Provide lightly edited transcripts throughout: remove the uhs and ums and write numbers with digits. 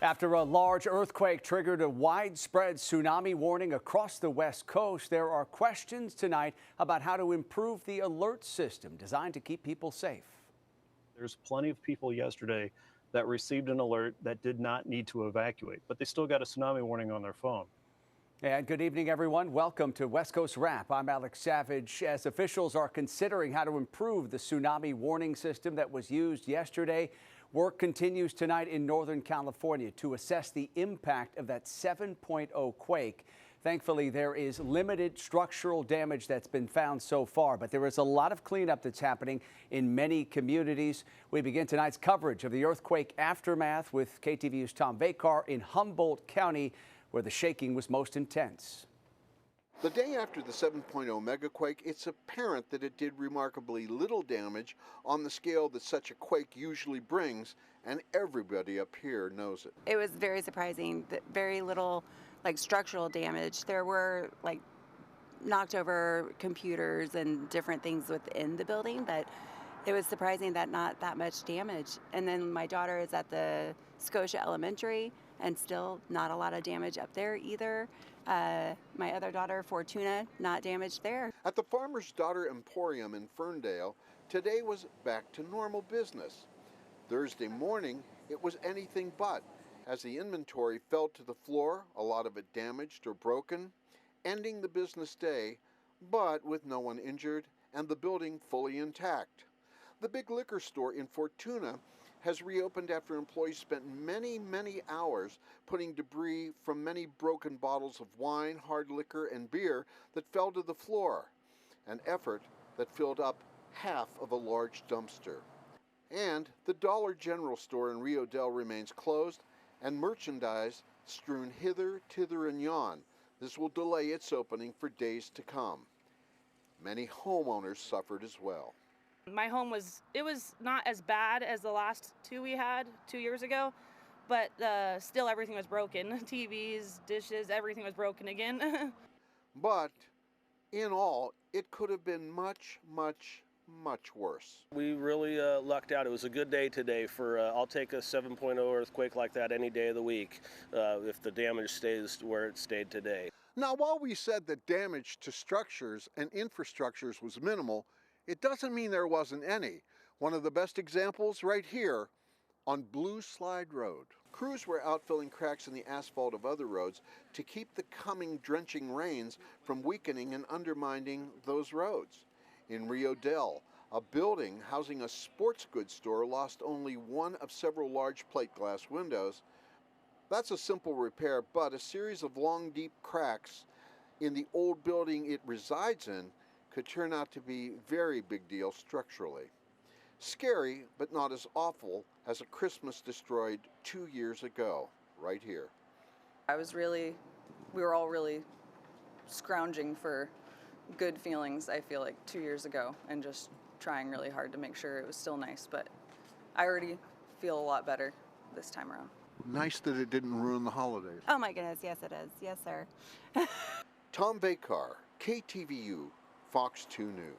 After a large earthquake triggered a widespread tsunami warning across the West Coast, there are questions tonight about how to improve the alert system designed to keep people safe. There's plenty of people yesterday that received an alert that did not need to evacuate, but they still got a tsunami warning on their phone. And good evening, everyone. Welcome to West Coast Wrap. I'm Alex Savage. As officials are considering how to improve the tsunami warning system that was used yesterday, work continues tonight in Northern California to assess the impact of that 7.0 quake. Thankfully, there is limited structural damage that's been found so far, but there is a lot of cleanup that's happening in many communities. We begin tonight's coverage of the earthquake aftermath with KTVU's Tom Vakar in Humboldt County, where the shaking was most intense. The day after the 7.0 megaquake, it's apparent that it did remarkably little damage on the scale that such a quake usually brings, and everybody up here knows it. It was very surprising that very little structural damage. There were knocked over computers and different things within the building, but it was surprising that not that much damage. And then my daughter is at the Scotia Elementary, and still not a lot of damage up there either. My other daughter, Fortuna, not damaged there. At the Farmer's Daughter Emporium in Ferndale, today was back to normal business. Thursday morning, it was anything but, as the inventory fell to the floor, a lot of it damaged or broken, ending the business day, but with no one injured and the building fully intact. The big liquor store in Fortuna has reopened after employees spent many hours putting debris from many broken bottles of wine, hard liquor, and beer that fell to the floor, an effort that filled up half of a large dumpster. And the Dollar General store in Rio Dell remains closed, and merchandise strewn hither, tither, and yon. This will delay its opening for days to come. Many homeowners suffered as well. My home was not as bad as the last two we had 2 years ago, but still everything was broken. TVs, dishes, everything was broken again. But in all, it could have been much worse. We really lucked out. It was a good day today for, I'll take a 7.0 earthquake like that any day of the week if the damage stays where it stayed today. Now, while we said that damage to structures and infrastructures was minimal, it doesn't mean there wasn't any. One of the best examples right here on Blue Slide Road. Crews were out filling cracks in the asphalt of other roads to keep the coming drenching rains from weakening and undermining those roads. In Rio Dell, a building housing a sports goods store lost only one of several large plate glass windows. That's a simple repair, but a series of long, deep cracks in the old building it resides in could turn out to be very big deal structurally. Scary, but not as awful as a Christmas destroyed 2 years ago, right here. We were all really scrounging for good feelings, I feel like, 2 years ago, and just trying really hard to make sure it was still nice, but I already feel a lot better this time around. Nice that it didn't ruin the holidays. Oh my goodness, yes it is. Yes, sir. Tom Vakar, KTVU, Fox 2 News.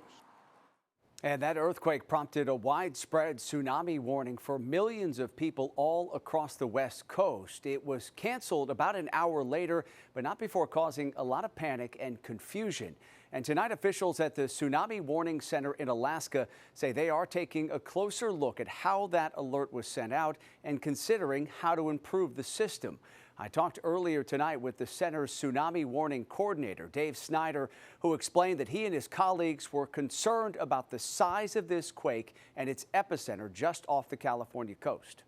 And that earthquake prompted a widespread tsunami warning for millions of people all across the West Coast. It was canceled about an hour later, but not before causing a lot of panic and confusion. And tonight, officials at the Tsunami Warning Center in Alaska say they are taking a closer look at how that alert was sent out and considering how to improve the system. I talked earlier tonight with the center's tsunami warning coordinator, Dave Snyder, who explained that he and his colleagues were concerned about the size of this quake and its epicenter just off the California coast.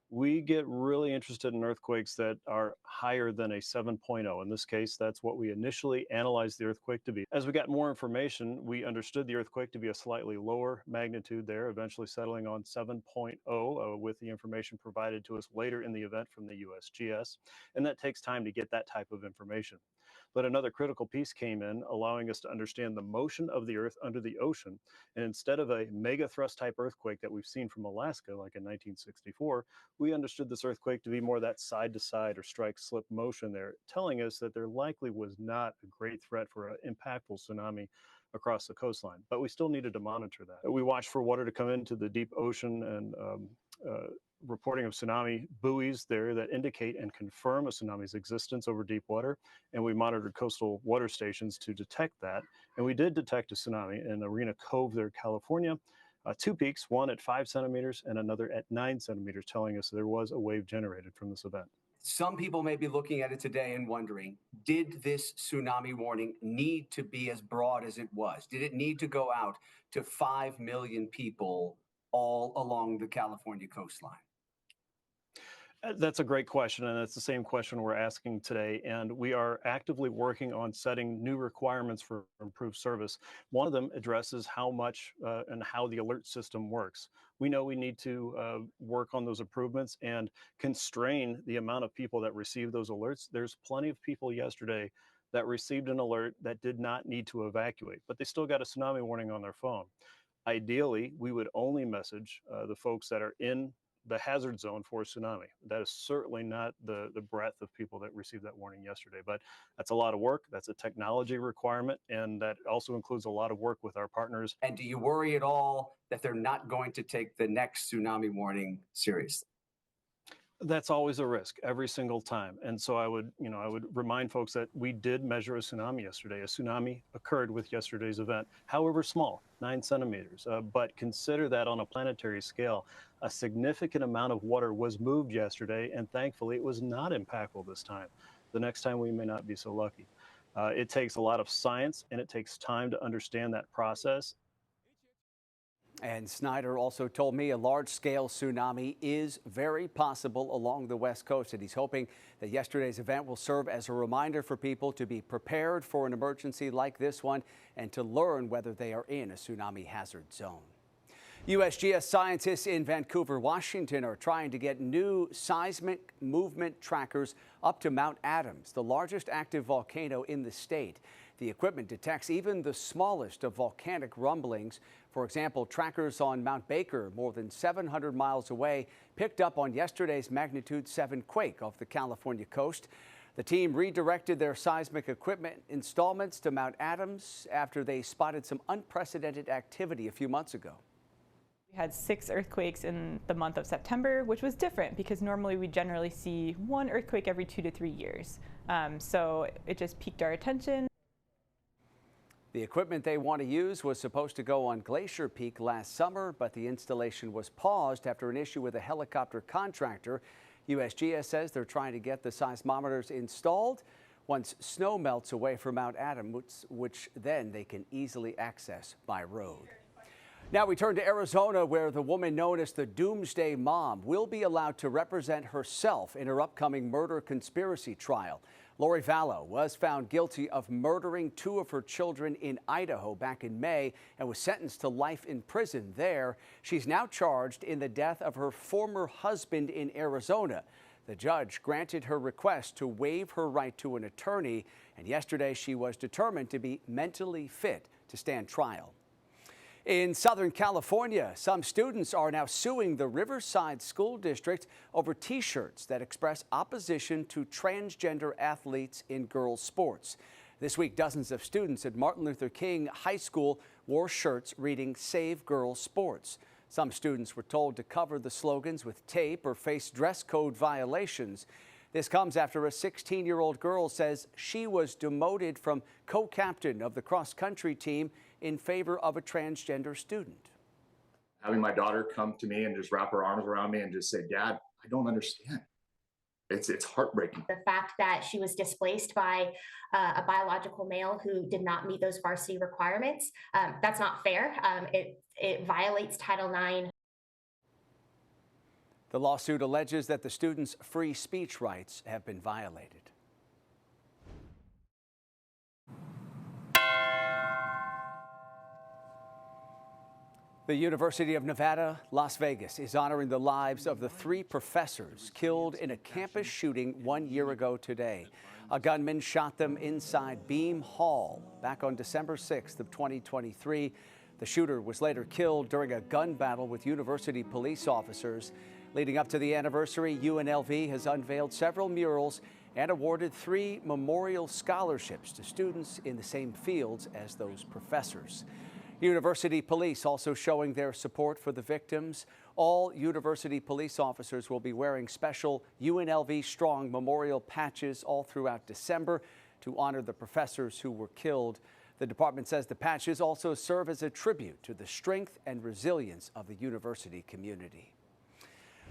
We get really interested in earthquakes that are higher than a 7.0. In this case, that's what we initially analyzed the earthquake to be. As we got more information, we understood the earthquake to be a slightly lower magnitude there, eventually settling on 7.0 with the information provided to us later in the event from the USGS. And that takes time to get that type of information. But another critical piece came in, allowing us to understand the motion of the Earth under the ocean. And instead of a mega thrust type earthquake that we've seen from Alaska, like in 1964, we understood this earthquake to be more that side to side or strike slip motion there, telling us that there likely was not a great threat for an impactful tsunami across the coastline. But we still needed to monitor that. We watched for water to come into the deep ocean and reporting of tsunami buoys there that indicate and confirm a tsunami's existence over deep water. And we monitored coastal water stations to detect that. And we did detect a tsunami in Arena Cove there, California. Two peaks, one at 5 centimeters and another at 9 centimeters, telling us there was a wave generated from this event. Some people may be looking at it today and wondering, did this tsunami warning need to be as broad as it was? Did it need to go out to 5 million people all along the California coastline? That's a great question, and it's the same question we're asking today. And we are actively working on setting new requirements for improved service. One of them addresses how much and how the alert system works. We know we need to work on those improvements and constrain the amount of people that receive those alerts. There's plenty of people yesterday that received an alert that did not need to evacuate, but they still got a tsunami warning on their phone. Ideally, we would only message the folks that are in the hazard zone for tsunami. That is certainly not the breadth of people that received that warning yesterday, but that's a lot of work. That's a technology requirement, and that also includes a lot of work with our partners. And do you worry at all that they're not going to take the next tsunami warning seriously? That's always a risk every single time. And so I would remind folks that we did measure a tsunami yesterday. A tsunami occurred with yesterday's event, however small, 9 centimeters. But consider that on a planetary scale. A significant amount of water was moved yesterday, and thankfully it was not impactful this time. The next time we may not be so lucky. It takes a lot of science, and it takes time to understand that process. And Snyder also told me a large-scale tsunami is very possible along the West Coast, and he's hoping that yesterday's event will serve as a reminder for people to be prepared for an emergency like this one and to learn whether they are in a tsunami hazard zone. USGS scientists in Vancouver, Washington are trying to get new seismic movement trackers up to Mount Adams, the largest active volcano in the state. The equipment detects even the smallest of volcanic rumblings. For example, trackers on Mount Baker, more than 700 miles away, picked up on yesterday's magnitude 7 quake off the California coast. The team redirected their seismic equipment installments to Mount Adams after they spotted some unprecedented activity a few months ago. We had 6 earthquakes in the month of September, which was different because normally we generally see 1 earthquake every 2 to 3 years. So it just piqued our attention. The equipment they want to use was supposed to go on Glacier Peak last summer, but the installation was paused after an issue with a helicopter contractor. USGS says they're trying to get the seismometers installed once snow melts away from Mount Adams, which then they can easily access by road. Now we turn to Arizona, where the woman known as the Doomsday Mom will be allowed to represent herself in her upcoming murder conspiracy trial. Lori Vallow was found guilty of murdering 2 of her children in Idaho back in May and was sentenced to life in prison there. She's now charged in the death of her former husband in Arizona. The judge granted her request to waive her right to an attorney, and yesterday she was determined to be mentally fit to stand trial. In Southern California, some students are now suing the Riverside School District over T-shirts that express opposition to transgender athletes in girls' sports. This week, dozens of students at Martin Luther King High School wore shirts reading "Save Girls Sports." Some students were told to cover the slogans with tape or face dress code violations. This comes after a 16-year-old girl says she was demoted from co-captain of the cross-country team in favor of a transgender student. Having my daughter come to me and just wrap her arms around me and just say, "Dad, I don't understand." It's heartbreaking. The fact that she was displaced by a biological male who did not meet those varsity requirements, that's not fair. It violates Title IX. The lawsuit alleges that the students' free speech rights have been violated. The University of Nevada, Las Vegas is honoring the lives of the 3 professors killed in a campus shooting 1 year ago today. A gunman shot them inside Beam Hall back on December 6th of 2023. The shooter was later killed during a gun battle with university police officers. Leading up to the anniversary, UNLV has unveiled several murals and awarded 3 memorial scholarships to students in the same fields as those professors. University police also showing their support for the victims. All university police officers will be wearing special UNLV Strong memorial patches all throughout December to honor the professors who were killed. The department says the patches also serve as a tribute to the strength and resilience of the university community.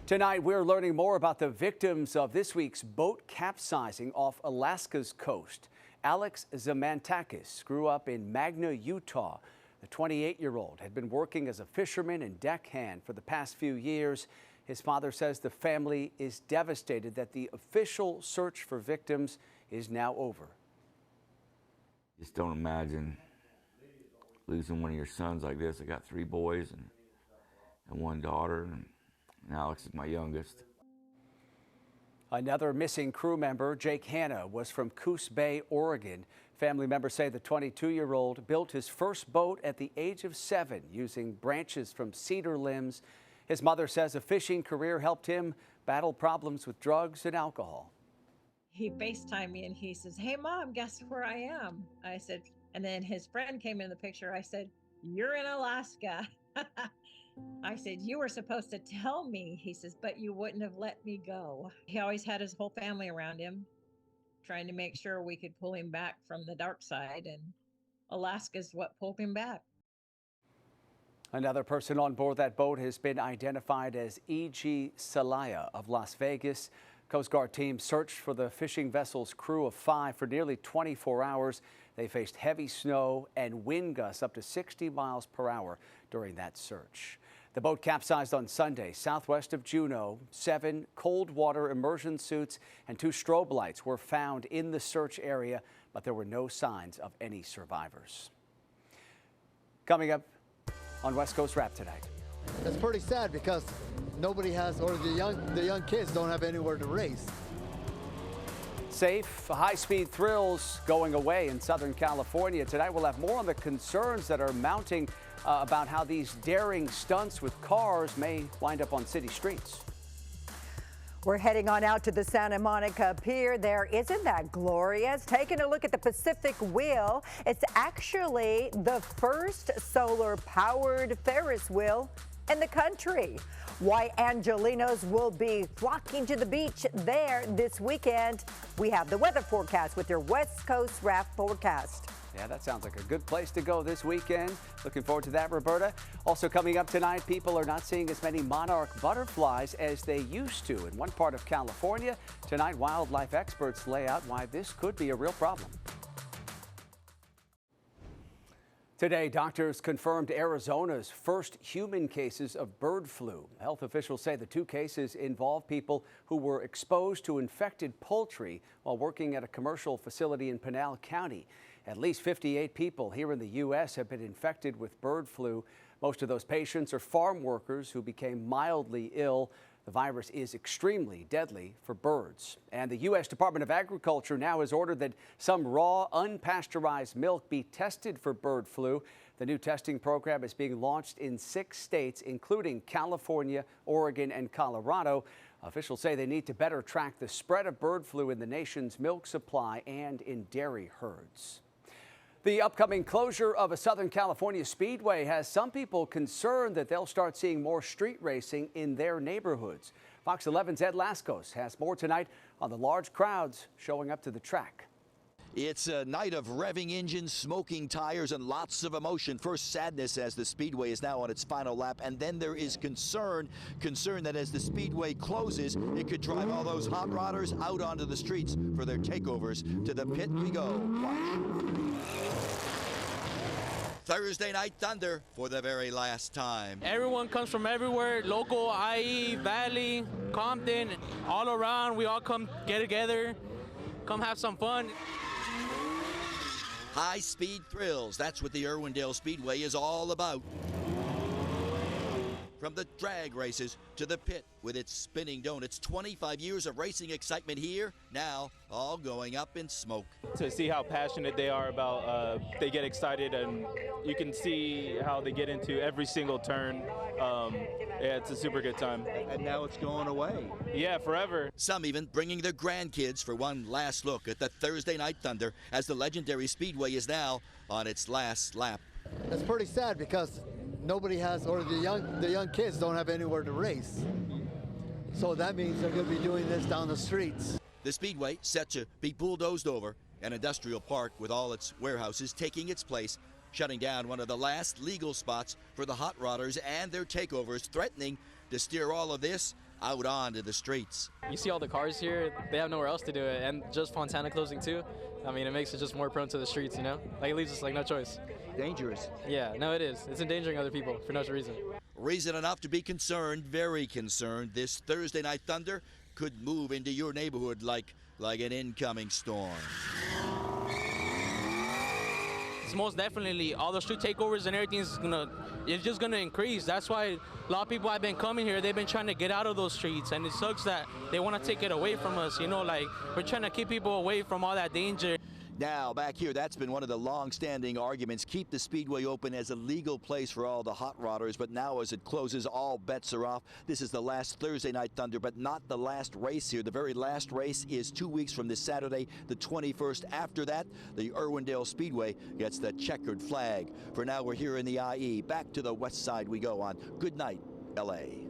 Tonight, we're learning more about the victims of this week's boat capsizing off Alaska's coast. Alex Zamantakis grew up in Magna, Utah. The 28-year-old had been working as a fisherman and deckhand for the past few years. His father says the family is devastated that the official search for victims is now over. Just don't imagine losing one of your sons like this. I got 3 boys and 1 daughter, and Alex is my youngest. Another missing crew member, Jake Hanna, was from Coos Bay, Oregon. Family members say the 22-year-old built his first boat at the age of 7 using branches from cedar limbs. His mother says a fishing career helped him battle problems with drugs and alcohol. He FaceTimed me and he says, "Hey Mom, guess where I am?" I said, and then his friend came in the picture. I said, "You're in Alaska." I said, "You were supposed to tell me." He says, "But you wouldn't have let me go." He always had his whole family around him, trying to make sure we could pull him back from the dark side, and Alaska's what pulled him back. Another person on board that boat has been identified as E.G. Salaya of Las Vegas. Coast Guard teams searched for the fishing vessel's crew of 5 for nearly 24 hours. They faced heavy snow and wind gusts up to 60 miles per hour during that search. The boat capsized on Sunday southwest of Juneau. 7 cold water immersion suits and 2 strobe lights were found in the search area, but there were no signs of any survivors. Coming up on West Coast Wrap tonight. It's pretty sad because nobody has, or the young kids don't have anywhere to race. Safe, high-speed thrills going away in Southern California. Tonight we'll have more on the concerns that are mounting about how these daring stunts with cars may wind up on city streets. We're heading on out to the Santa Monica Pier. There, isn't that glorious? Taking a look at the Pacific Wheel. It's actually the first solar-powered Ferris wheel in the country. Why Angelinos will be flocking to the beach there this weekend. We have the weather forecast with your West Coast Wrap forecast. Yeah, that sounds like a good place to go this weekend. Looking forward to that, Roberta. Also coming up tonight, people are not seeing as many monarch butterflies as they used to in one part of California. Tonight, wildlife experts lay out why this could be a real problem. Today, doctors confirmed Arizona's first human cases of bird flu. Health officials say the 2 cases involve people who were exposed to infected poultry while working at a commercial facility in Pinal County. At least 58 people here in the U.S. have been infected with bird flu. Most of those patients are farm workers who became mildly ill. The virus is extremely deadly for birds. And the U.S. Department of Agriculture now has ordered that some raw, unpasteurized milk be tested for bird flu. The new testing program is being launched in 6 states, including California, Oregon, and Colorado. Officials say they need to better track the spread of bird flu in the nation's milk supply and in dairy herds. The upcoming closure of a Southern California speedway has some people concerned that they'll start seeing more street racing in their neighborhoods. Fox 11's Ed Lascos has more tonight on the large crowds showing up to the track. It's a night of revving engines, smoking tires, and lots of emotion. First, sadness as the Speedway is now on its final lap, and then there is concern that as the Speedway closes, it could drive all those hot rodders out onto the streets for their takeovers. To the pit we go. Watch. Thursday Night Thunder for the very last time. Everyone comes from everywhere, local, IE, Valley, Compton, all around. We all come get together, come have some fun. High-speed thrills, that's what the Irwindale Speedway is all about. From the drag races to the pit with its spinning donuts, 25 years of racing excitement here, now all going up in smoke. To see how passionate they are about, they get excited, and you can see how they get into every single turn. Yeah, it's a super good time. And now it's going away. Yeah, forever. Some even bringing their grandkids for one last look at the Thursday Night Thunder as the legendary Speedway is now on its last lap. It's pretty sad because nobody has, or the young kids don't have anywhere to race. So that means they're going to be doing this down the streets. The Speedway set to be bulldozed over, an industrial park with all its warehouses taking its place, shutting down one of the last legal spots for the hot rodders and their takeovers, threatening to steer all of this out onto the streets. You see all the cars here, they have nowhere else to do it, and just Fontana closing too. I mean, it makes it just more prone to the streets, you know? Like, it leaves us like no choice. Dangerous. Yeah, no, it is. It's endangering other people for no reason. Reason enough to be concerned, very concerned. This Thursday night thunder could move into your neighborhood like an incoming storm. It's most definitely all the street takeovers and everything is it's just gonna increase. That's why a lot of people have been coming here. They've been trying to get out of those streets, and it sucks that they want to take it away from us. You know, like we're trying to keep people away from all that danger. Now, back here, that's been one of the long-standing arguments. Keep the Speedway open as a legal place for all the hot rodders, but now as it closes, all bets are off. This is the last Thursday night thunder, but not the last race here. The very last race is 2 weeks from this Saturday, the 21st. After that, the Irwindale Speedway gets the checkered flag. For now, we're here in the IE. Back to the west side we go on. Good night, L.A.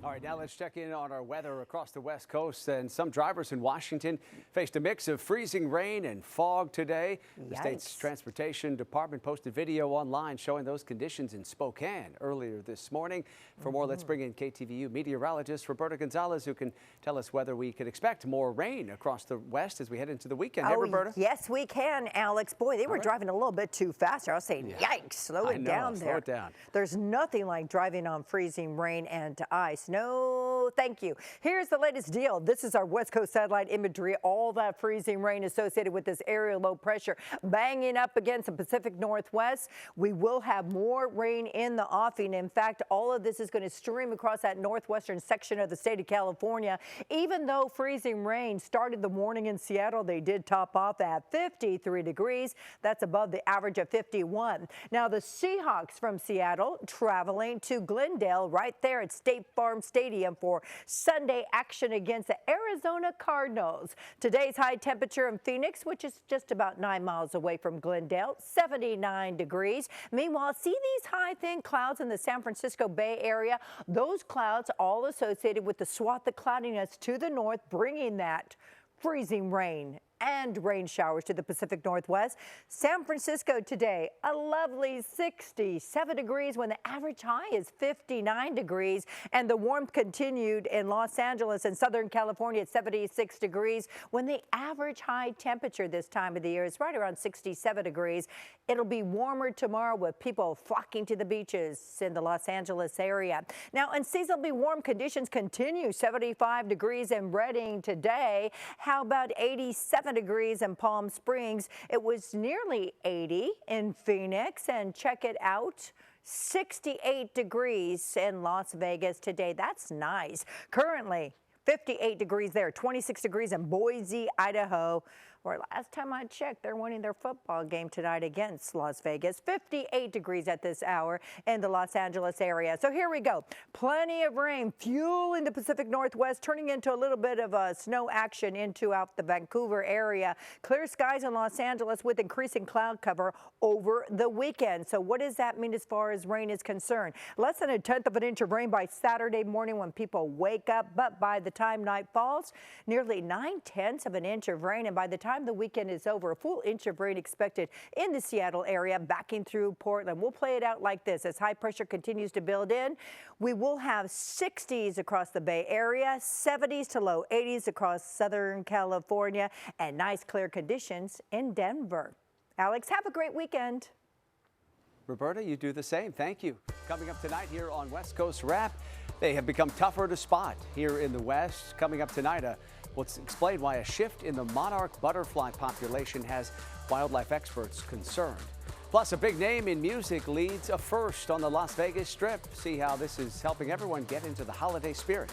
All right, now let's check in on our weather across the West Coast. And some drivers in Washington faced a mix of freezing rain and fog today. The state's transportation department posted video online showing those conditions in Spokane earlier this morning. For more, let's bring in KTVU meteorologist Roberta Gonzalez, who can tell us whether we could expect more rain across the West as we head into the weekend. Hey, Roberta. Yes, we can, Alex. Boy, they were driving a little bit too fast. I was saying, yikes, slow it down there. Slow it down. There's nothing like driving on freezing rain and ice. No, thank you. Here's the latest deal. This is our West Coast satellite imagery. All that freezing rain associated with this area low pressure banging up against the Pacific Northwest. We will have more rain in the offing. In fact, all of this is going to stream across that northwestern section of the state of California. Even though freezing rain started the morning in Seattle, they did top off at 53 degrees. That's above the average of 51. Now, the Seahawks from Seattle traveling to Glendale right there at State Farm Stadium for Sunday action against the Arizona Cardinals. Today's high temperature in Phoenix, which is just about 9 miles away from Glendale, 79 degrees. Meanwhile, see these high thin clouds in the San Francisco Bay Area? Those clouds all associated with the swath of cloudiness to the north, bringing that freezing rain and rain showers to the Pacific Northwest. San Francisco today, a lovely 67 degrees when the average high is 59 degrees. And the warmth continued in Los Angeles and Southern California at 76 degrees when the average high temperature this time of the year is right around 67 degrees. It'll be warmer tomorrow with people flocking to the beaches in the Los Angeles area. Now, unseasonably warm conditions continue. 75 degrees in Redding today. How about 87 degrees in Palm Springs? It was nearly 80 in Phoenix, and check it out, 68 degrees in Las Vegas today. That's nice. Currently 58 degrees there, 26 degrees in Boise, Idaho. Or last time I checked, they're winning their football game tonight against Las Vegas. 58 degrees at this hour in the Los Angeles area. So here we go. Plenty of rain fueling the Pacific Northwest, turning into a little bit of a snow action into out the Vancouver area. Clear skies in Los Angeles with increasing cloud cover over the weekend. So what does that mean as far as rain is concerned? Less than 1/10 of an inch of rain by Saturday morning when people wake up. But by the time night falls, nearly 9/10 of an inch of rain. And by the time the weekend is over, a full inch of rain expected in the Seattle area, backing through Portland. We'll play it out like this. As high pressure continues to build in, we will have 60s across the Bay Area, 70s to low 80s across Southern California, and nice clear conditions in Denver. Alex, have a great weekend. Roberta, you do the same. Thank you. Coming up tonight here on West Coast Wrap, they have become tougher to spot here in the West. Coming up tonight, we'll explain why a shift in the monarch butterfly population has wildlife experts concerned. Plus, a big name in music leads a first on the Las Vegas Strip. See how this is helping everyone get into the holiday spirit.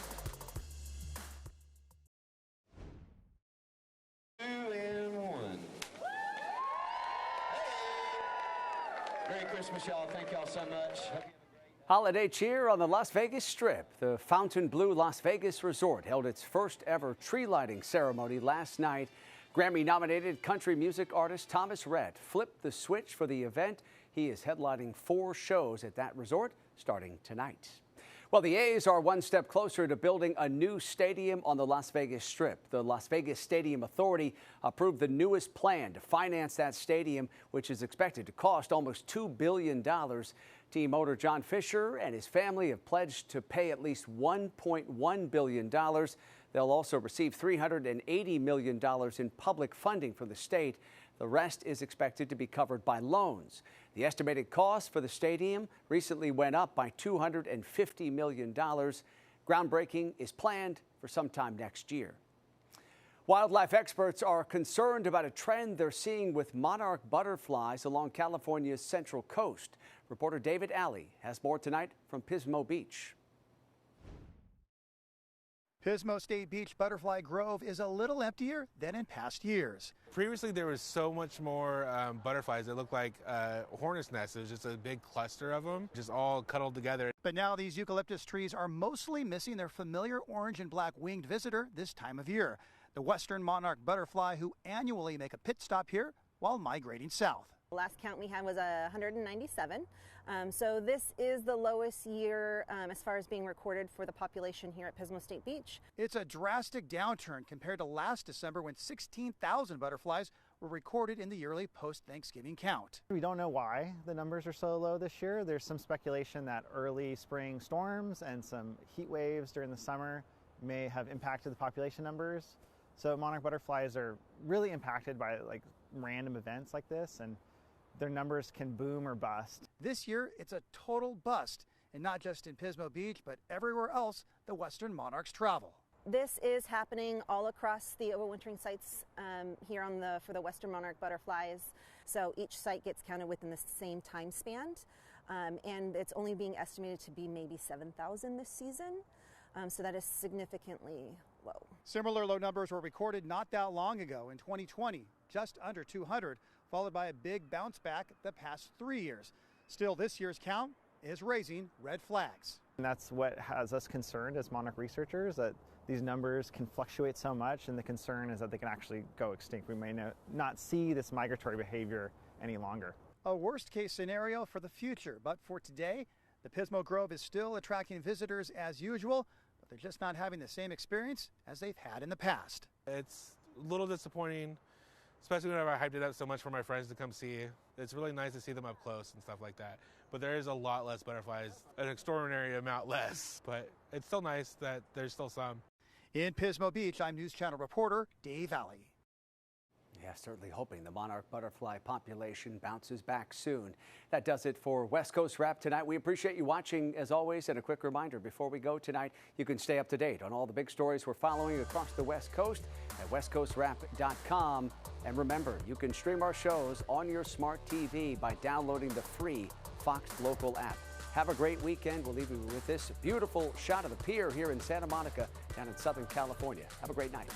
2 and 1. Hey. Merry Christmas, y'all. Thank y'all so much. Holiday cheer on the Las Vegas Strip. The Fontainebleau Las Vegas Resort held its first ever tree lighting ceremony last night. Grammy-nominated country music artist Thomas Rhett flipped the switch for the event. He is headlining 4 shows at that resort starting tonight. Well, the A's are one step closer to building a new stadium on the Las Vegas Strip. The Las Vegas Stadium Authority approved the newest plan to finance that stadium, which is expected to cost almost $2 billion. Team owner John Fisher and his family have pledged to pay at least $1.1 billion. They'll also receive $380 million in public funding from the state. The rest is expected to be covered by loans. The estimated cost for the stadium recently went up by $250 million. Groundbreaking is planned for sometime next year. Wildlife experts are concerned about a trend they're seeing with monarch butterflies along California's central coast. Reporter David Alley has more tonight from Pismo Beach. Pismo State Beach Butterfly Grove is a little emptier than in past years. Previously, there was so much more butterflies. It looked like hornet's nests. It was just a big cluster of them, just all cuddled together. But now these eucalyptus trees are mostly missing their familiar orange and black winged visitor this time of year, the western monarch butterfly, who annually make a pit stop here while migrating south. The last count we had was 197. So this is the lowest year as far as being recorded for the population here at Pismo State Beach. It's a drastic downturn compared to last December, when 16,000 butterflies were recorded in the yearly post-Thanksgiving count. We don't know why the numbers are so low this year. There's some speculation that early spring storms and some heat waves during the summer may have impacted the population numbers. So monarch butterflies are really impacted by random events like this, and their numbers can boom or bust. This year, it's a total bust, and not just in Pismo Beach, but everywhere else the western monarchs travel. This is happening all across the overwintering sites here for the western monarch butterflies. So each site gets counted within the same time span, and it's only being estimated to be maybe 7,000 this season. So that is significantly low. Similar low numbers were recorded not that long ago in 2020, just under 200, followed by a big bounce back the past 3 years. Still, this year's count is raising red flags. And that's what has us concerned as monarch researchers, that these numbers can fluctuate so much, and the concern is that they can actually go extinct. We may not see this migratory behavior any longer. A worst case scenario for the future, but for today, the Pismo Grove is still attracting visitors as usual, but they're just not having the same experience as they've had in the past. It's a little disappointing, especially whenever I hyped it up so much for my friends to come see. It's really nice to see them up close and stuff like that. But there is a lot less butterflies, an extraordinary amount less. But it's still nice that there's still some. In Pismo Beach, I'm News Channel reporter Dave Alley. Yeah, certainly hoping the monarch butterfly population bounces back soon. That does it for West Coast Wrap tonight. We appreciate you watching as always, and a quick reminder before we go tonight, you can stay up to date on all the big stories we're following across the West Coast at westcoastwrap.com. And remember, you can stream our shows on your smart TV by downloading the free Fox Local app. Have a great weekend. We'll leave you with this beautiful shot of the pier here in Santa Monica, down in Southern California. Have a great night.